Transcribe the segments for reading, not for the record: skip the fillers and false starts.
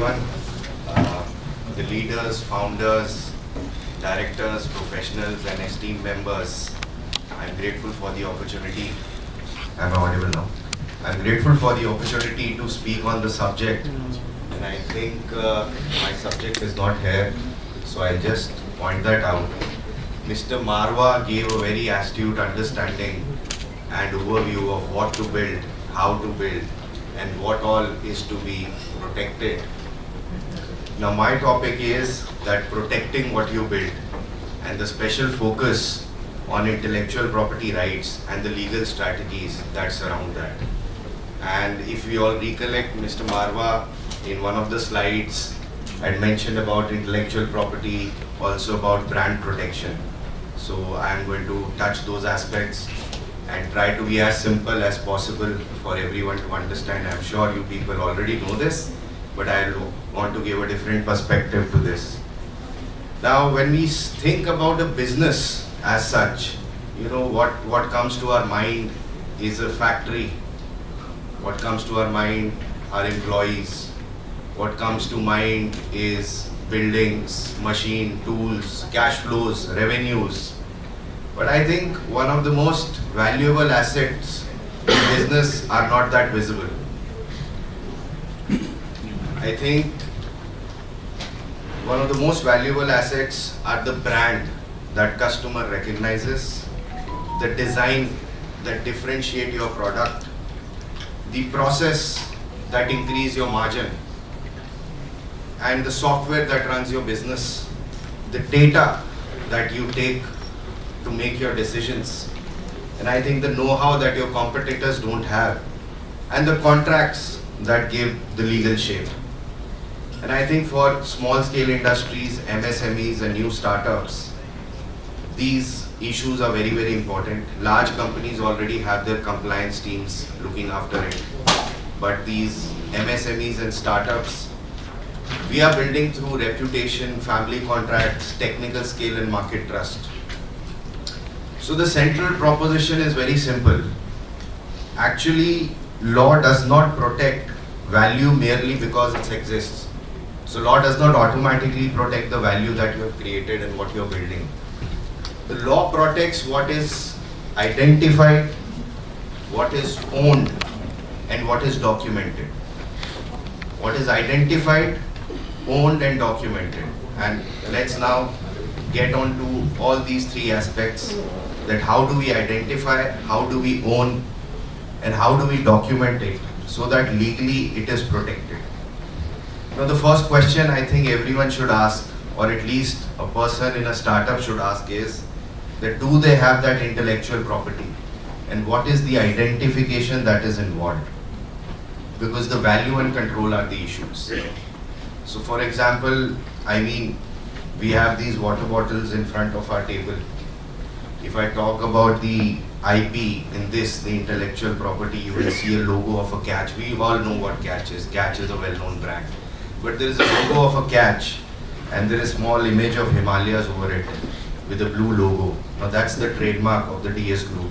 everyone, the leaders, founders, directors, professionals and esteemed members. I'm grateful for the opportunity. I'm audible now. I'm grateful for the opportunity to speak on the subject, and I think my subject is not here, so I'll just point that out. Mr. Marwa gave a very astute understanding and overview of what to build, how to build, and what all is to be protected. Now my topic is that protecting what you build and the special focus on intellectual property rights and the legal strategies that surround that. And if we all recollect, Mr. Marwa in one of the slides had mentioned about intellectual property, also about brand protection. So I am going to touch those aspects and try to be as simple as possible for everyone to understand. I'm sure you people already know this, but I want to give a different perspective to this. Now, when we think about a business as such, you know, what comes to our mind is a factory. What comes to our mind are employees. What comes to mind is buildings, machine, tools, cash flows, revenues. But I think one of the most valuable assets in business are not that visible. I think one of the most valuable assets are the brand that customer recognizes, the design that differentiate your product, the process that increase your margin, and the software that runs your business, the data that you take to make your decisions, and I think the know-how that your competitors don't have, and the contracts that give the legal shape. And I think for small-scale industries, MSMEs and new startups, these issues are very, very important. Large companies already have their compliance teams looking after it. But these MSMEs and startups, we are building through reputation, family contracts, technical scale and market trust. So the central proposition is very simple. Actually, law does not protect value merely because it exists. So law does not automatically protect the value that you have created and what you are building. The law protects what is identified, what is owned, and what is documented. What is identified, owned, and documented. And let's now get on to all these three aspects, that how do we identify, how do we own, and how do we document it so that legally it is protected. Now the first question I think everyone should ask, or at least a person in a startup should ask, is that do they have that intellectual property, and what is the identification that is involved? Because the value and control are the issues. So for example, I mean, we have these water bottles in front of our table. If I talk about the IP in this, the intellectual property, you will see a logo of a catch. We all know what Catch is. Catch is a well-known brand. But there is a logo of a catch, and there is a small image of Himalayas over it with a blue logo. Now that's the trademark of the DS group.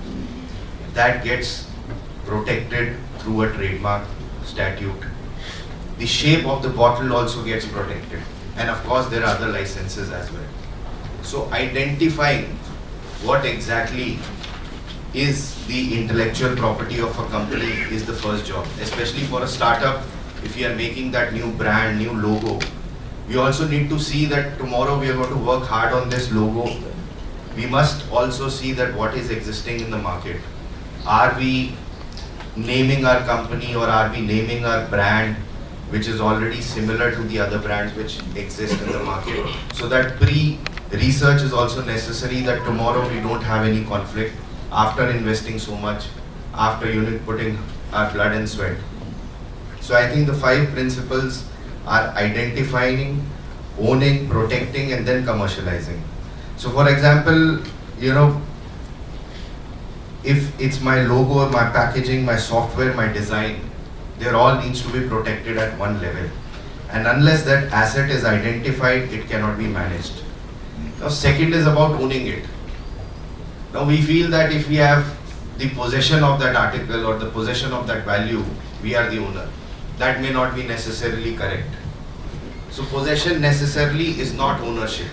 That gets protected through a trademark statute. The shape of the bottle also gets protected. And of course there are other licenses as well. So identifying what exactly is the intellectual property of a company is the first job, especially for a startup. If you are making that new brand, new logo, we also need to see that tomorrow we are going to work hard on this logo. We must also see that what is existing in the market. Are we naming our company, or are we naming our brand which is already similar to the other brands which exist in the market? So that pre-research is also necessary, that tomorrow we don't have any conflict after investing so much, after putting our blood and sweat. So I think the 5 principles are identifying, owning, protecting, and then commercializing. So for example, you know, if it's my logo, my packaging, my software, my design, they all needs to be protected at one level. And unless that asset is identified, it cannot be managed. Now second is about owning it. Now we feel that if we have the possession of that article or the possession of that value, we are the owner. That may not be necessarily correct. So possession necessarily is not ownership.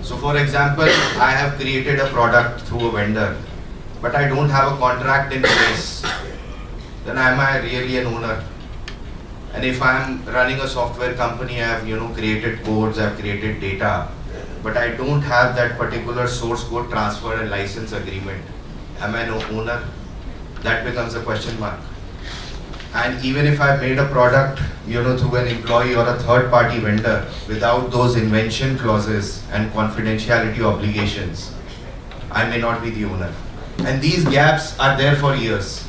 So for example, I have created a product through a vendor, but I don't have a contract in place. Then am I really an owner? And if I am running a software company, I have created codes, I have created data, but I don't have that particular source code transfer and license agreement. Am I an owner? That becomes a question mark. And even if I made a product, through an employee or a third-party vendor, without those invention clauses and confidentiality obligations, I may not be the owner. And these gaps are there for years.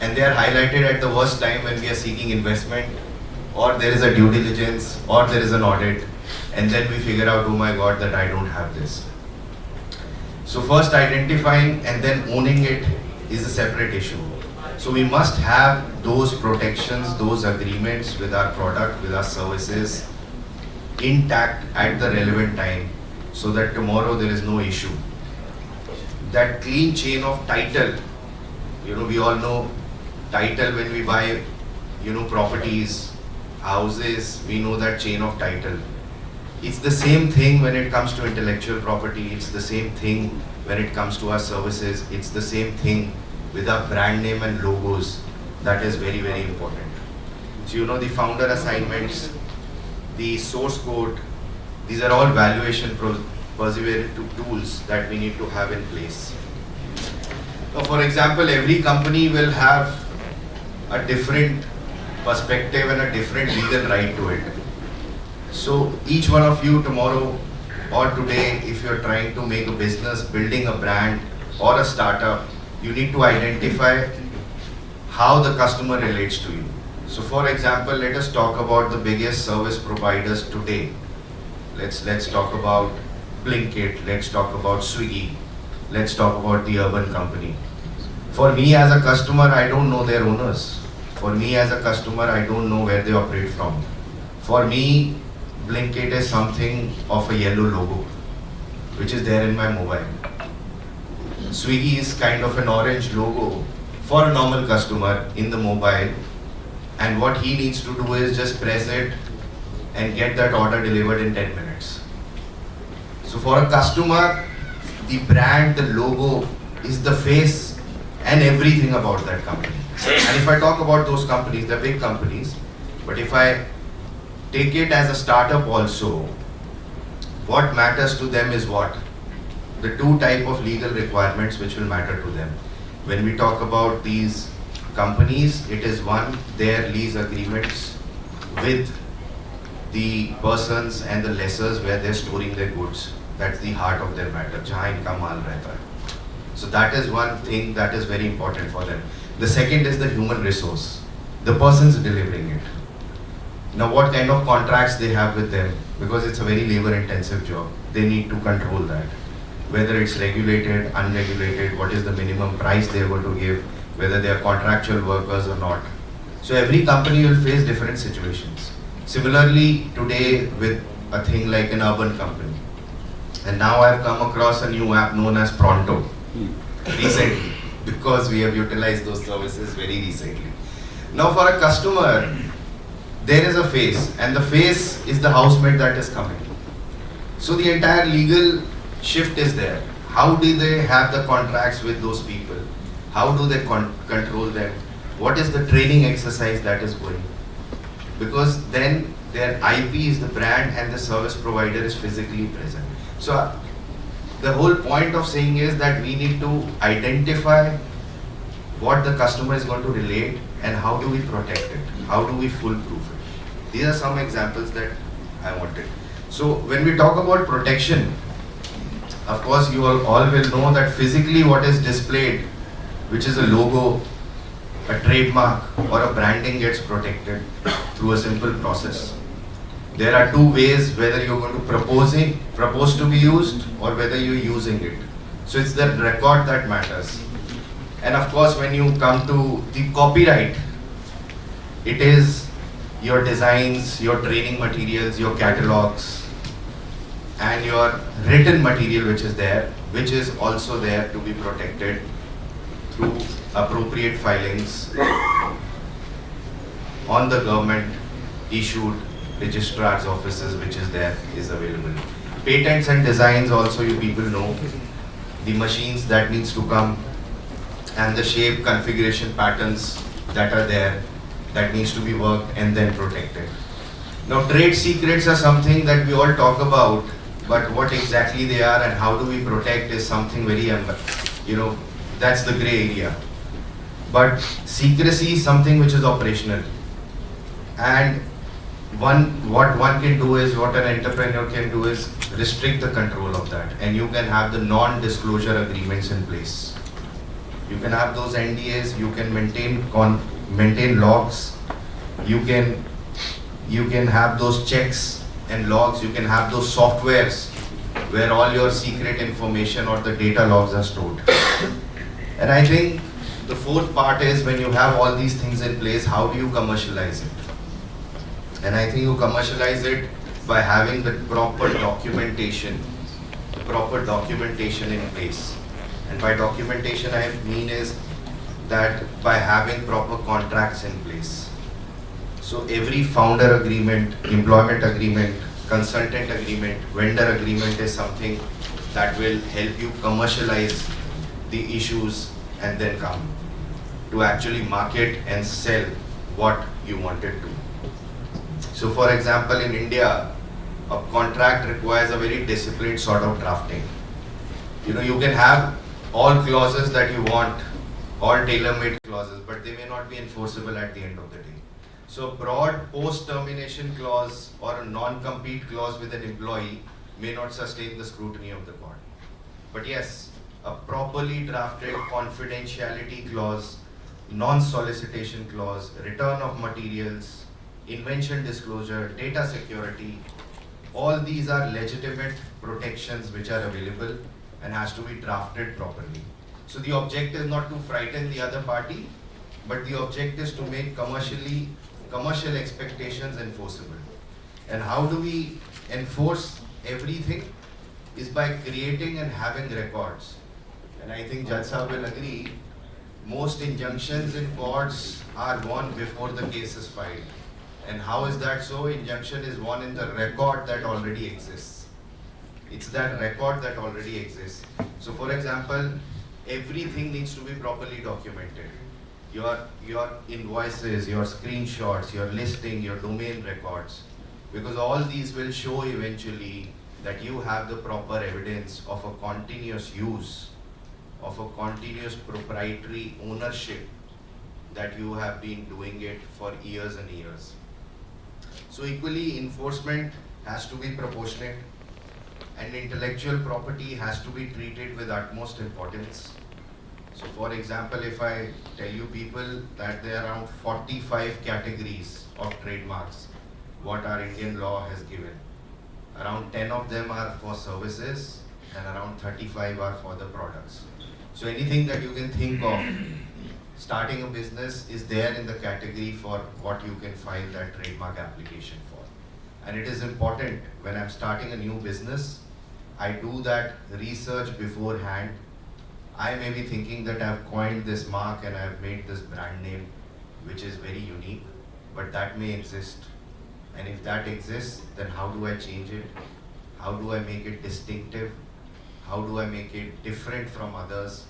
And they are highlighted at the worst time when we are seeking investment, or there is a due diligence, or there is an audit, and then we figure out, oh my God, that I don't have this. So first identifying and then owning it is a separate issue. So we must have those protections, those agreements with our product, with our services intact at the relevant time, so that tomorrow there is no issue. That clean chain of title, we all know title when we buy, properties, houses, we know that chain of title. It's the same thing when it comes to intellectual property, it's the same thing when it comes to our services, it's the same thing with our brand name and logos. That is very, very important. So the founder assignments, the source code, these are all valuation perseverance tools that we need to have in place. Now, for example, every company will have a different perspective and a different legal right to it. So each one of you tomorrow or today, if you're trying to make a business, building a brand or a startup, you need to identify how the customer relates to you. So for example, let us talk about the biggest service providers today. Let's talk about Blinkit, let's talk about Swiggy, let's talk about the urban company. For me as a customer, I don't know their owners. For me as a customer, I don't know where they operate from. For me, Blinkit is something of a yellow logo, which is there in my mobile. Swiggy is kind of an orange logo for a normal customer in the mobile, and what he needs to do is just press it and get that order delivered in 10 minutes. So for a customer, the brand, the logo is the face and everything about that company. And if I talk about those companies, they're big companies, but if I take it as a startup also, what matters to them is what? The two type of legal requirements which will matter to them. When we talk about these companies, it is one, their lease agreements with the persons and the lessors where they're storing their goods. That's the heart of their matter. Jahan inka maal rehta hai. So that is one thing that is very important for them. The second is the human resource, the persons delivering it. Now what kind of contracts they have with them, because it's a very labor intensive job, they need to control that. Whether it's regulated, unregulated, what is the minimum price they are going to give, whether they are contractual workers or not. So every company will face different situations. Similarly, today with a thing like an urban company, and now I've come across a new app known as Pronto recently, because we have utilized those services very recently. Now for a customer, there is a face, and the face is the housemate that is coming. So the entire legal shift is there. How do they have the contracts with those people? How do they control them? What is the training exercise that is going? Because then their IP is the brand and the service provider is physically present. So the whole point of saying is that we need to identify what the customer is going to relate and how do we protect it? How do we foolproof it? These are some examples that I wanted. So when we talk about protection, of course you all will know that physically what is displayed, which is a logo, a trademark or a branding, gets protected through a simple process. There are two ways, whether you're going to propose to be used or whether you're using it. So it's the record that matters. And of course when you come to the copyright, it is your designs, your training materials, your catalogs, and your written material which is also there to be protected through appropriate filings on the government issued registrar's offices which is there is available. Patents and designs also, you people know the machines that needs to come and the shape configuration patterns that are there that needs to be worked and then protected. Now trade secrets are something that we all talk about, but what exactly they are and how do we protect is something very, that's the gray area. But secrecy is something which is operational. And what one can do is, what an entrepreneur can do is restrict the control of that. And you can have the non-disclosure agreements in place. You can have those NDAs, you can maintain logs, you can have those checks and logs, you can have those softwares where all your secret information or the data logs are stored. And I think the fourth part is, when you have all these things in place, how do you commercialize it? And I think you commercialize it by having the proper documentation in place. And by documentation I mean is that by having proper contracts in place. So every founder agreement, employment agreement, consultant agreement, vendor agreement is something that will help you commercialize the issues and then come to actually market and sell what you wanted to. So for example, in India, a contract requires a very disciplined sort of drafting. You can have all clauses that you want, all tailor-made clauses, but they may not be enforceable at the end of the day. So a broad post-termination clause or a non-compete clause with an employee may not sustain the scrutiny of the court. But yes, a properly drafted confidentiality clause, non-solicitation clause, return of materials, invention disclosure, data security, all these are legitimate protections which are available and has to be drafted properly. So the object is not to frighten the other party, but the object is to make commercial expectations enforceable. And how do we enforce everything? Is by creating and having records. And I think Judge Sahab will agree, most injunctions in courts are won before the case is filed. And how is that so? Injunction is won in the record that already exists. It's that record that already exists. So for example, everything needs to be properly documented. Your invoices, your screenshots, your listing, your domain records. Because all these will show eventually that you have the proper evidence of a continuous use, of a continuous proprietary ownership, that you have been doing it for years and years. So equally, enforcement has to be proportionate, and intellectual property has to be treated with utmost importance. So for example, if I tell you people that there are around 45 categories of trademarks what our Indian law has given. Around 10 of them are for services and around 35 are for the products. So anything that you can think of, starting a business is there in the category for what you can file that trademark application for. And it is important, when I'm starting a new business, I do that research beforehand. I may be thinking that I've coined this mark and I've made this brand name, which is very unique, but that may exist. And if that exists, then how do I change it? How do I make it distinctive? How do I make it different from others?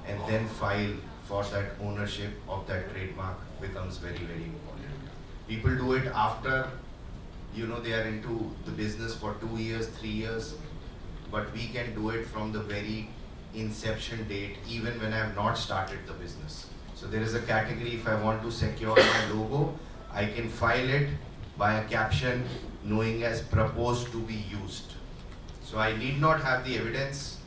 And then file for that ownership of that trademark becomes very, very important. People do it after, they are into the business for 2 years, 3 years, but we can do it from the very inception date, even when I have not started the business. So there is a category, if I want to secure my logo, I can file it by a caption knowing as proposed to be used. So I need not have the evidence,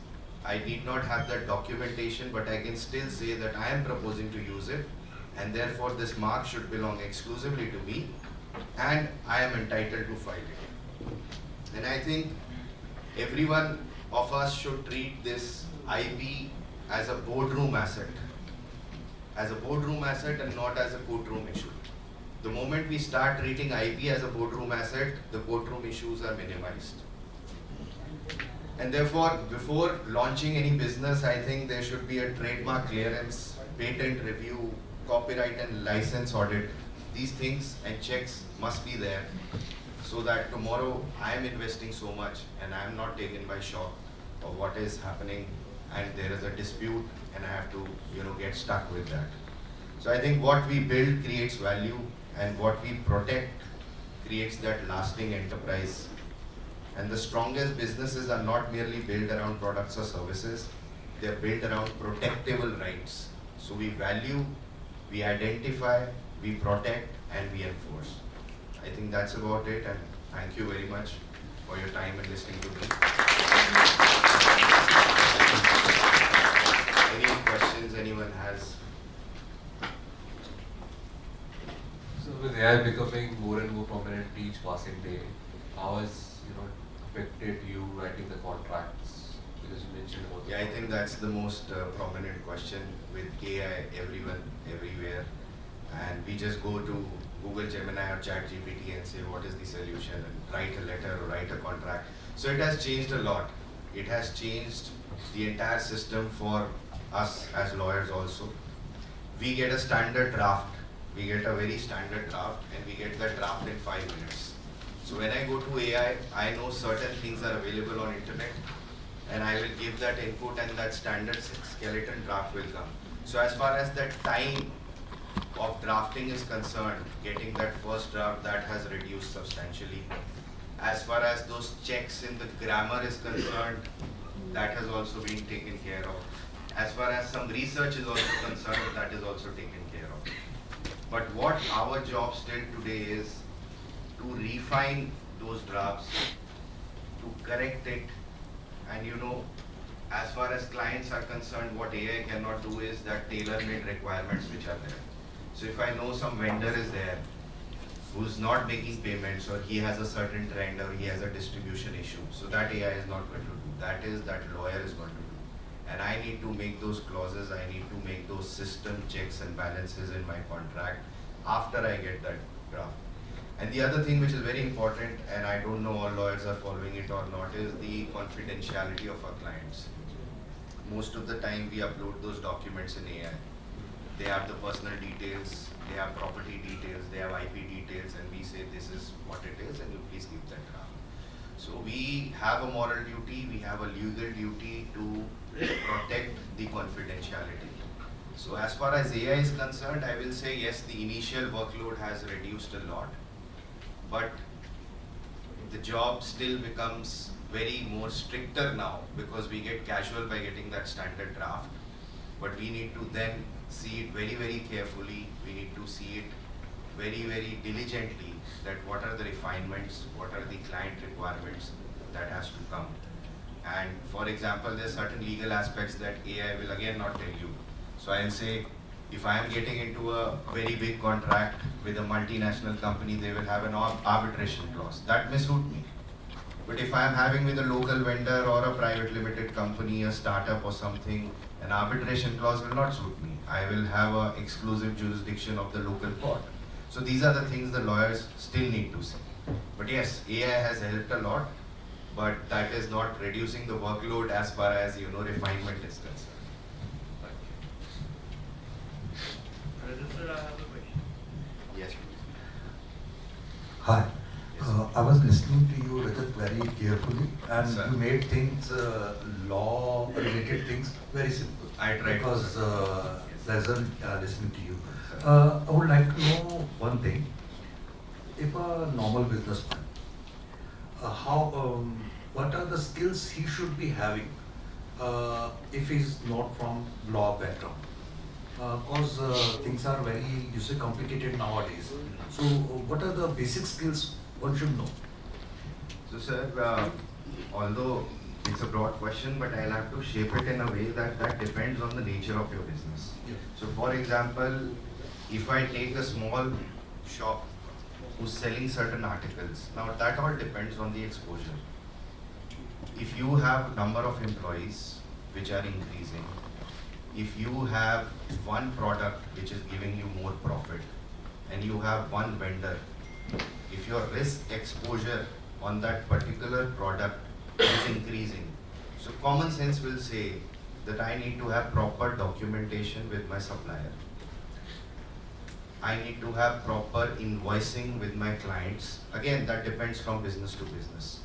I need not have that documentation, but I can still say that I am proposing to use it, and therefore this mark should belong exclusively to me, and I am entitled to file it. And I think every one of us should treat this IP as a boardroom asset. As a boardroom asset and not as a courtroom issue. The moment we start treating IP as a boardroom asset, the courtroom issues are minimized. And therefore, before launching any business, I think there should be a trademark clearance, patent review, copyright and license audit. These things and checks must be there. so that tomorrow I am investing so much and I am not taken by shock of what is happening and there is a dispute and I have to get stuck with that. So I think what we build creates value and what we protect creates that lasting enterprise. And the strongest businesses are not merely built around products or services, they are built around protectable rights. So we value, we identify, we protect and we enforce. I think that's about it, and thank you very much for your time and listening to me. Any questions anyone has? So with AI becoming more and more prominent each passing day, how has affected you writing the contracts? Because you mentioned about I think that's the most prominent question with AI everyone, everywhere. And we just go to Google Gemini or ChatGPT and say what is the solution and write a letter or write a contract. So it has changed a lot. It has changed the entire system for us as lawyers also. We get a standard draft. We get a very standard draft and we get that draft in 5 minutes. So when I go to AI, I know certain things are available on internet and I will give that input and that standard skeleton draft will come. So as far as that time of drafting is concerned, getting that first draft, that has reduced substantially. As far as those checks in the grammar is concerned, that has also been taken care of. As far as some research is also concerned, that is also taken care of. But what our job still today is to refine those drafts, to correct it, and as far as clients are concerned, what AI cannot do is that tailor-made requirements which are there. So if I know some vendor is there who's not making payments or he has a certain trend or he has a distribution issue, so that AI is not going to do. That is that lawyer is going to do. And I need to make those clauses, I need to make those system checks and balances in my contract after I get that draft. And the other thing which is very important, and I don't know all lawyers are following it or not, is the confidentiality of our clients. Most of the time we upload those documents in AI. They have the personal details, they have property details, they have IP details, and we say this is what it is and you please keep that draft. So we have a moral duty, we have a legal duty to protect the confidentiality. So as far as AI is concerned, I will say yes, the initial workload has reduced a lot, but the job still becomes very more stricter now because we get casual by getting that standard draft. But we need to then see it very, very carefully. We need to see it very, very diligently that what are the refinements, what are the client requirements that has to come. And for example, there are certain legal aspects that AI will again not tell you. So I'll say, if I am getting into a very big contract with a multinational company, they will have an arbitration clause. That may suit me. But if I am having with a local vendor or a private limited company, a startup or something, an arbitration clause will not suit me. I will have an exclusive jurisdiction of the local court. So these are the things the lawyers still need to see. But yes, AI has helped a lot, but that is not reducing the workload as far as refinement is concerned. Rajat sir, I have a question. Yes, please. Hi. I was listening to you, Rajat, very carefully, and Sir. you made things, law-related things, very simple. I tried. Because pleasant listening to you. Sir. I would like to know one thing. If a normal businessman, what are the skills he should be having if he's not from law background? Because things are very, complicated nowadays. So, what are the basic skills one should know? So sir, although it's a broad question, but I'll have to shape it in a way that depends on the nature of your business. Yeah. So for example, if I take a small shop who's selling certain articles, now that all depends on the exposure. If you have number of employees which are increasing, if you have one product which is giving you more profit and you have one vendor, if your risk exposure on that particular product is increasing, so common sense will say that I need to have proper documentation with my supplier. I need to have proper invoicing with my clients. Again, that depends from business to business.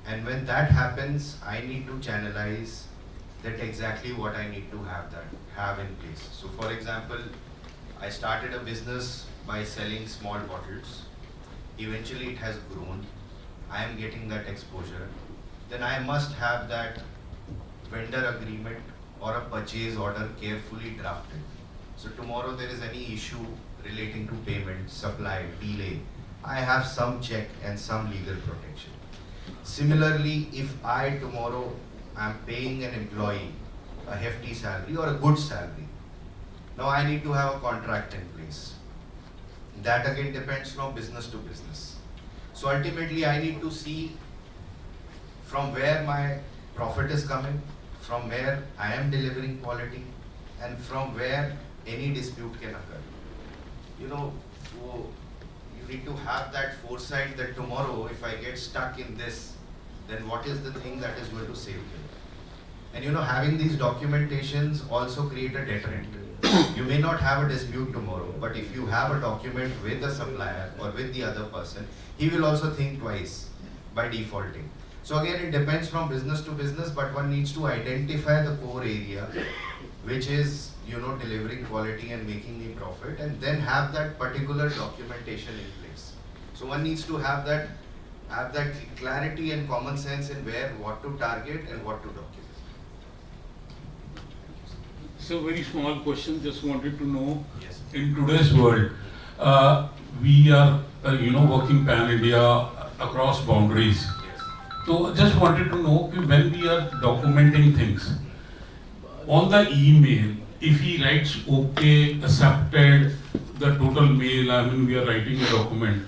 And when that happens, I need to channelize that exactly what I need to have in place. So for example, I started a business by selling small bottles. Eventually it has grown. I am getting that exposure. Then I must have that vendor agreement or a purchase order carefully drafted. So tomorrow there is any issue relating to payment, supply, delay, I have some check and some legal protection. Similarly, if I tomorrow am paying an employee a hefty salary or a good salary, now I need to have a contract in place. That again depends from business to business. So ultimately I need to see from where my profit is coming, from where I am delivering quality, and from where any dispute can occur. You know, so you need to have that foresight that tomorrow if I get stuck in this, then what is the thing that is going to save me? And you know, having these documentations also create a deterrent. You may not have a dispute tomorrow, but if you have a document with the supplier or with the other person, he will also think twice by defaulting. So again, it depends from business to business, but one needs to identify the core area, which is, you know, delivering quality and making me profit, and then have that particular documentation in place. So one needs to have that clarity and common sense in where, what to target and what to document. So very small question, just wanted to know, Yes. in today's world, we are, working pan-India across boundaries. Yes. So just wanted to know when we are documenting things, on the email, if he writes okay, accepted, the total mail, we are writing a document,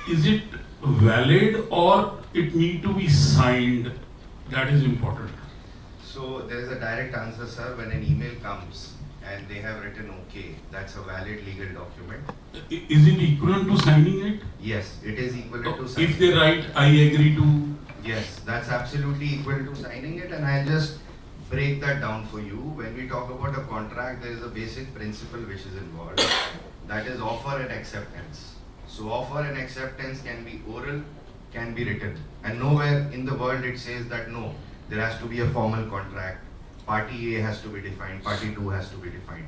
is it valid or it need to be signed? That is important. So there is a direct answer, sir. When an email comes and they have written okay, that's a valid legal document. Is it equivalent to signing it? Yes, it is equivalent to signing. If they write, I agree to. Yes, that's absolutely equal to signing it, and I'll just break that down for you. When we talk about a contract, there is a basic principle which is involved. That is offer and acceptance. So offer and acceptance can be oral, can be written. And nowhere in the world it says that no, there has to be a formal contract. Party A has to be defined, party 2 has to be defined.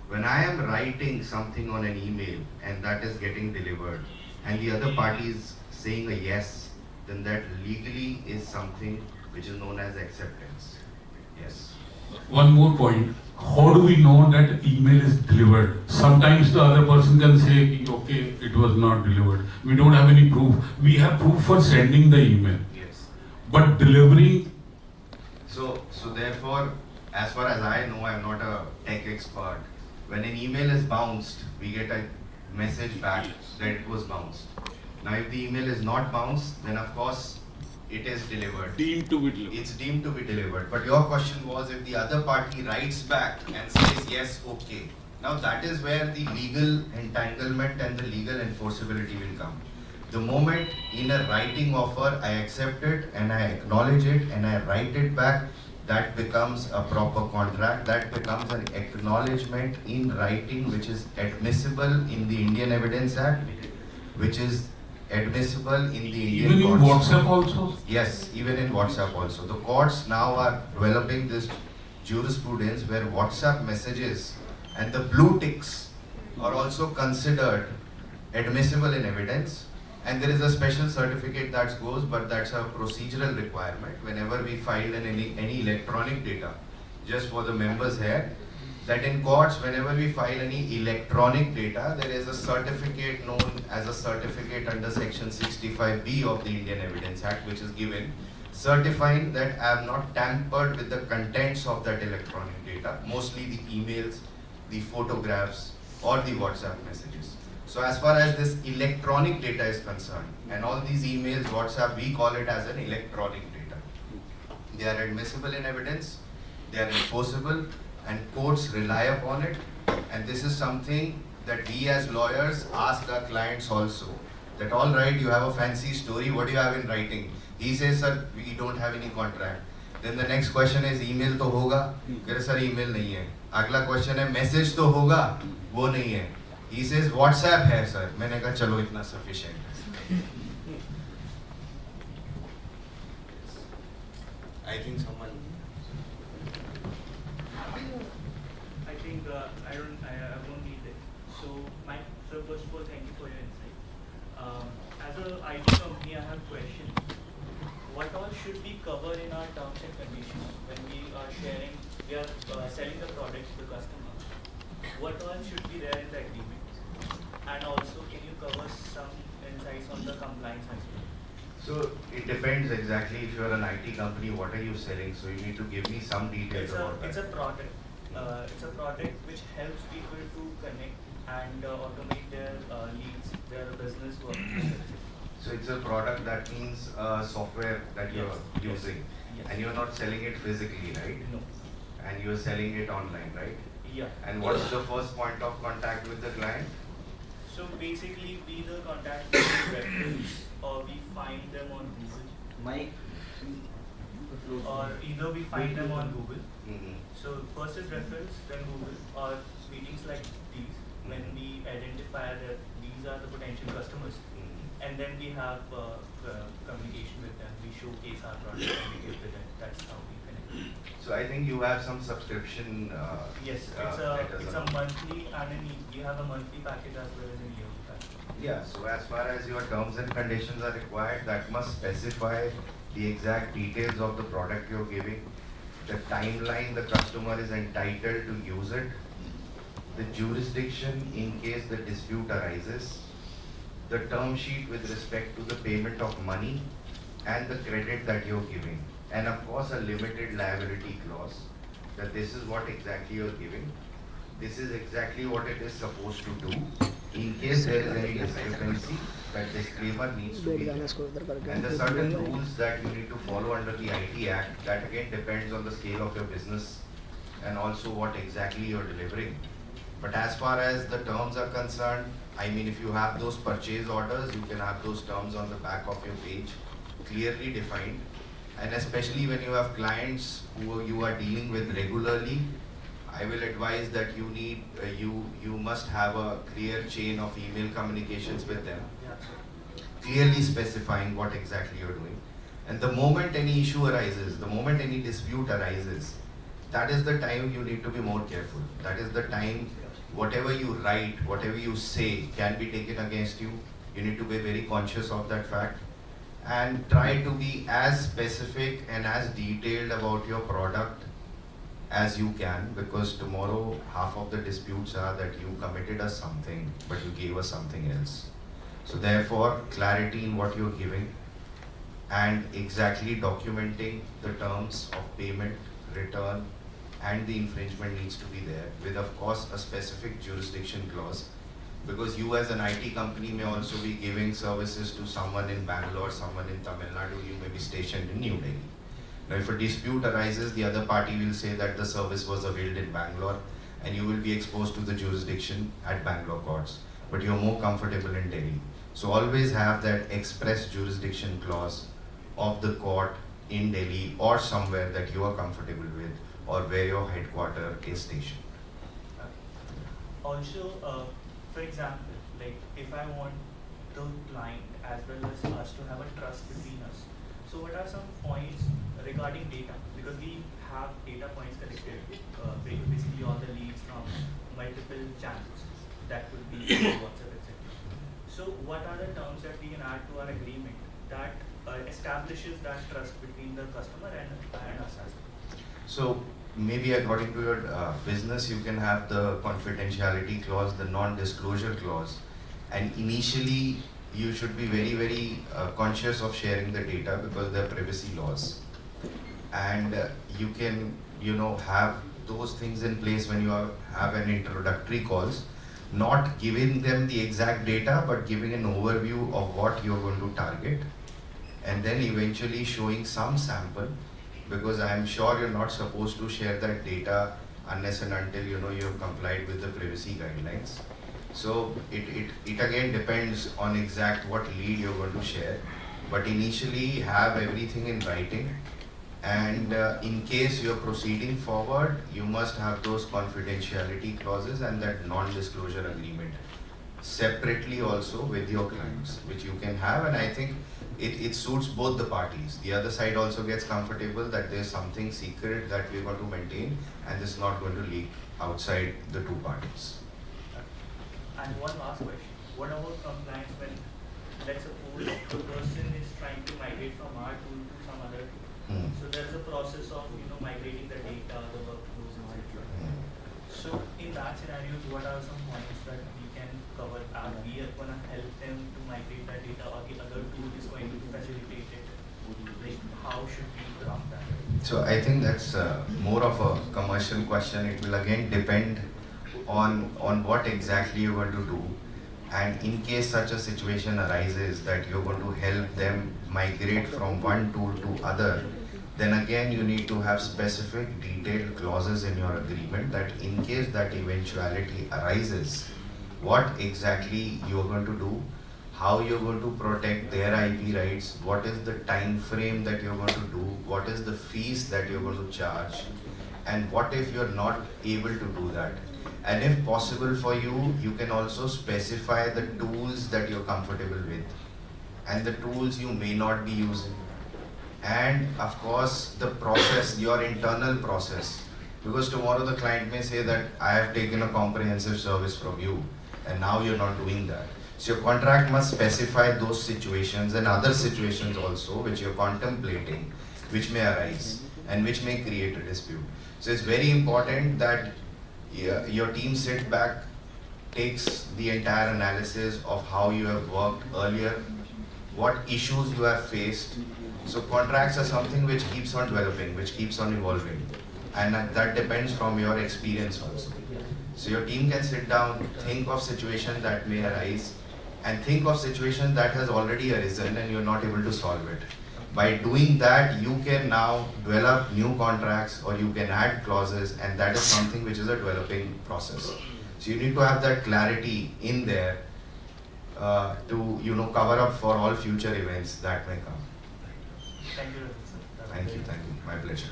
When I am writing something on an email and that is getting delivered and the other party is saying a yes, then that legally is something which is known as acceptance. Yes. One more point. How do we know that email is delivered? Sometimes the other person can say, okay, it was not delivered. We don't have any proof. We have proof for sending the email. Yes. But delivering. So therefore, as far as I know, I'm not a tech expert. When an email is bounced, we get a message back that it was bounced. Now, if the email is not bounced, then of course it is delivered. Deemed to be delivered. It's deemed to be delivered. But your question was if the other party writes back and says yes, okay. Now that is where the legal entanglement and the legal enforceability will come. The moment in a writing offer, I accept it and I acknowledge it and I write it back, that becomes a proper contract. That becomes an acknowledgement in writing, which is admissible in the Indian Evidence Act, which is admissible in the Indian Even in courts. WhatsApp also? Yes, even in WhatsApp also. The courts now are developing this jurisprudence where WhatsApp messages and the blue ticks are also considered admissible in evidence. And there is a special certificate that goes, but that's a procedural requirement. Whenever we file any electronic data, just for the members here, that in courts, whenever we file any electronic data, there is a certificate known as a certificate under section 65B of the Indian Evidence Act, which is given, certifying that I have not tampered with the contents of that electronic data, mostly the emails, the photographs, or the WhatsApp messages. So as far as this electronic data is concerned, and all these emails, WhatsApp, we call it as an electronic data. They are admissible in evidence, they are enforceable, and courts rely upon it. And this is something that we as lawyers ask our clients also. That all right, you have a fancy story, what do you have in writing? He says, sir, we don't have any contract. Then the next question is, email to hoga? Sir, email nahi hai. Agla question hai, message to hoga? वो नहीं है. He says WhatsApp है sir. मैंने कहा चलो इतना sufficient है. I think someone. I think I won't need it. So first of all, thank you for your insight. As a IT company, I have a question. What all should we cover in our terms and conditions when we are sharing, we are selling the product to the customer? What all should be there in the agreement? And also, can you cover some insights on the compliance as well? So it depends exactly if you are an IT company, what are you selling? So you need to give me some details about that. It's a product. It's a product which helps people to connect and automate their leads, their business work. So it's a product that means software that you're Yes. using, Yes. and you're not selling it physically, right? No. And you're selling it online, right? Yeah. And what's the first point of contact with the client? So basically, we either contact them with reference or we find them on Google. Mike. Or either we find them on Google. Mm-hmm. So first is reference, then Google, or meetings like these when we identify that these are the potential customers, and then we have communication with them. We showcase our product and we give to them. That's how we connect. So I think you have some subscription. Yes, letters it's a along. monthly and we have a monthly package as well as a yearly package. Yeah, so as far as your terms and conditions are required, that must specify the exact details of the product you're giving, the timeline the customer is entitled to use it, the jurisdiction in case the dispute arises, the term sheet with respect to the payment of money, and the credit that you're giving. And of course, a limited liability clause, that this is what exactly you're giving. This is exactly what it is supposed to do. In case there is any discrepancy, that disclaimer needs to be there. And the certain rules that you need to follow under the IT Act, that again depends on the scale of your business and also what exactly you're delivering. But as far as the terms are concerned, I mean, if you have those purchase orders, you can have those terms on the back of your page, clearly defined. And especially when you have clients who you are dealing with regularly, I will advise that you need, you must have a clear chain of email communications with them, clearly specifying what exactly you're doing. And the moment any issue arises, the moment any dispute arises, that is the time you need to be more careful. That is the time whatever you write, whatever you say can be taken against you. You need to be very conscious of that fact and try to be as specific and as detailed about your product as you can, because tomorrow half of the disputes are that you committed us something but you gave us something else. So therefore, clarity in what you're giving and exactly documenting the terms of payment, return, and the infringement needs to be there, with of course a specific jurisdiction clause, because you as an IT company may also be giving services to someone in Bangalore, someone in Tamil Nadu, you may be stationed in New Delhi. Now if a dispute arises, the other party will say that the service was availed in Bangalore and you will be exposed to the jurisdiction at Bangalore courts, but you're more comfortable in Delhi. So always have that express jurisdiction clause of the court in Delhi or somewhere that you are comfortable with, or where your headquarter is stationed. Also, for example, like if I want the client as well as us to have a trust between us, so what are some points regarding data? Because we have data points collected, basically all the leads from multiple channels, that could be WhatsApp, etc. So what are the terms that we can add to our agreement that establishes that trust between the customer and us as well? So maybe according to your business, you can have the confidentiality clause, the non-disclosure clause, and initially you should be very, very conscious of sharing the data because there are privacy laws. And you can, have those things in place when you have an introductory calls, not giving them the exact data, but giving an overview of what you're going to target, and then eventually showing some sample, because I'm sure you're not supposed to share that data unless and until you have complied with the privacy guidelines. So it again depends on exact what lead you're going to share, but initially have everything in writing, and in case you're proceeding forward, you must have those confidentiality clauses and that non-disclosure agreement separately also with your clients, which you can have, and I think it suits both the parties. The other side also gets comfortable that there's something secret that we're going to maintain and this is not going to leak outside the two parties. And one last question. What about compliance when, let's suppose, the person is trying to migrate from our tool to some other tool? So there's a process of migrating the data, the workflows, etc. So in that scenarios, what are some points that we can cover? Are we going to help them to migrate that data, or the other tool is going to facilitate it? Like, how should we craft that? So I think that's more of a commercial question. It will again depend on what exactly you're going to do. And in case such a situation arises that you're going to help them migrate from one tool to other, then again you need to have specific detailed clauses in your agreement that in case that eventuality arises, what exactly you're going to do, how you're going to protect their IP rights, what is the time frame that you're going to do, what is the fees that you're going to charge, and what if you're not able to do that. And if possible for you, you can also specify the tools that you're comfortable with and the tools you may not be using. And of course, the process, your internal process, because tomorrow the client may say that I have taken a comprehensive service from you and now you're not doing that. So your contract must specify those situations and other situations also which you're contemplating, which may arise and which may create a dispute. So it's very important that your team sits back, takes the entire analysis of how you have worked earlier, what issues you have faced. So contracts are something which keeps on developing, which keeps on evolving, and that depends from your experience also. So your team can sit down, think of situation that may arise, and think of situation that has already arisen and you're not able to solve it. By doing that, you can now develop new contracts or you can add clauses, and that is something which is a developing process. So you need to have that clarity in there to cover up for all future events that may come. Thank you, Rajat sir. Thank you, my pleasure.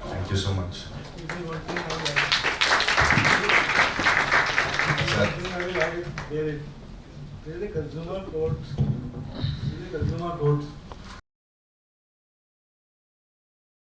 Thank you so much. Sir. There is a consumer court.